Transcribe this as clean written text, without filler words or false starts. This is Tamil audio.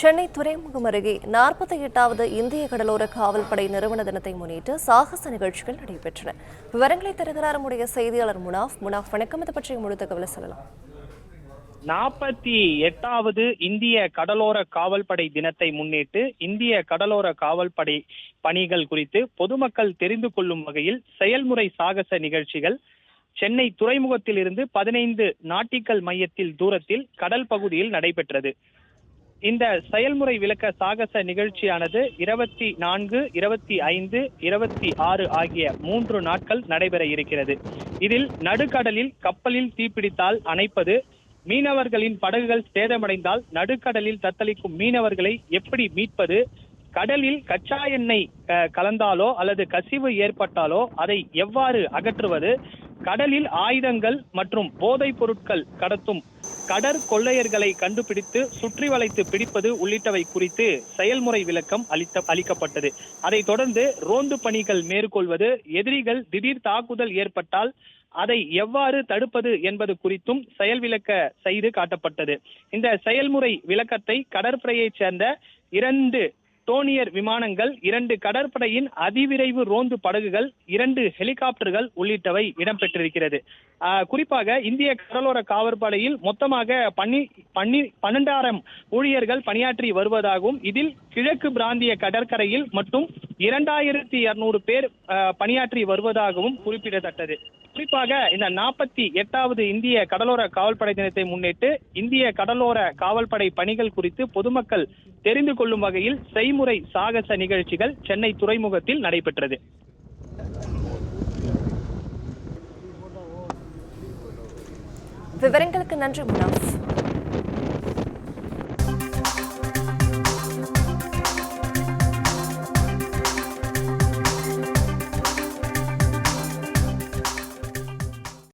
சென்னை துறைமுகம் அருகே 48வது இந்திய கடலோர காவல்படை நிறுவன தினத்தை முன்னிட்டு சாகச நிகழ்ச்சிகள் நடைபெற்றன. விவரங்களை தருகிறார் நம்முடைய செய்தியாளர் முனாஃப். வணக்கம். இது பற்றிய முழு தகவலை சொல்லலாம். 48வது இந்திய கடலோர காவல்படை தினத்தை முன்னிட்டு இந்திய கடலோர காவல்படை பணிகள் குறித்து பொதுமக்கள் தெரிந்து கொள்ளும் வகையில் செயல்முறை சாகச நிகழ்ச்சிகள் சென்னை துறைமுகத்தில் இருந்து 15 நாட்டிக்கல் மையத்தில் தூரத்தில் கடல் பகுதியில் நடைபெற்றது. இந்த செயல்முறை விளக்க சாகச நிகழ்ச்சியானது 24, 25, 26 ஆகிய 3 நாட்கள் நடைபெற இருக்கிறது. இதில் நடுக்கடலில் கப்பலில் தீப்பிடித்தால் அணைப்பது, மீனவர்களின் படகுகள் சேதமடைந்தால் நடுக்கடலில் தத்தளிக்கும் மீனவர்களை எப்படி மீட்பது, கடலில் கச்சா எண்ணெய் கலந்தாலோ அல்லது கசிவு ஏற்பட்டாலோ அதை எவ்வாறு அகற்றுவது, கடலில் ஆயுதங்கள் மற்றும் போதைப் பொருட்கள் கடத்தும் கடற்கொள்ளையர்களை கண்டுபிடித்து சுற்றி வளைத்து பிடிப்பது உள்ளிட்டவை குறித்து செயல்முறை விளக்கம் அளிக்கப்பட்டது. அதைத் தொடர்ந்து ரோந்து பணிகள் மேற்கொள்வது, எதிரிகள் திடீர் தாக்குதல் ஏற்பட்டால் அதை எவ்வாறு தடுப்பது என்பது குறித்தும் செயல் விளக்க செய்து காட்டப்பட்டது. இந்த செயல்முறை விளக்கத்தை கடற்படையைச் சேர்ந்த 2 டோனியர் விமானங்கள், 2 கடற்படையின் அதிவிரைவு ரோந்து படகுகள், 2 ஹெலிகாப்டர்கள் உள்ளிட்டவை இடம்பெற்றிருக்கிறது. குறிப்பாக இந்திய கடலோர காவற்படையில் மொத்தமாக 12,000 ஊழியர்கள் பணியாற்றி வருவதாகவும், இதில் கிழக்கு பிராந்திய கடற்கரையில் மட்டும் 2200 பேர் பணியாற்றி வருவதாகவும் குறிப்பிடத்தக்கது. குறிப்பாக இந்த 48வது இந்திய கடலோர காவல்படை தினத்தை முன்னிட்டு இந்திய கடலோர காவல்படை பணிகள் குறித்து பொதுமக்கள் தெரிந்து கொள்ளும் வகையில் செய்முறை சாகச நிகழ்ச்சிகள் சென்னை துறைமுகத்தில் நடைபெற்றது. விவரங்களுக்கு நன்றி முனாஃப்.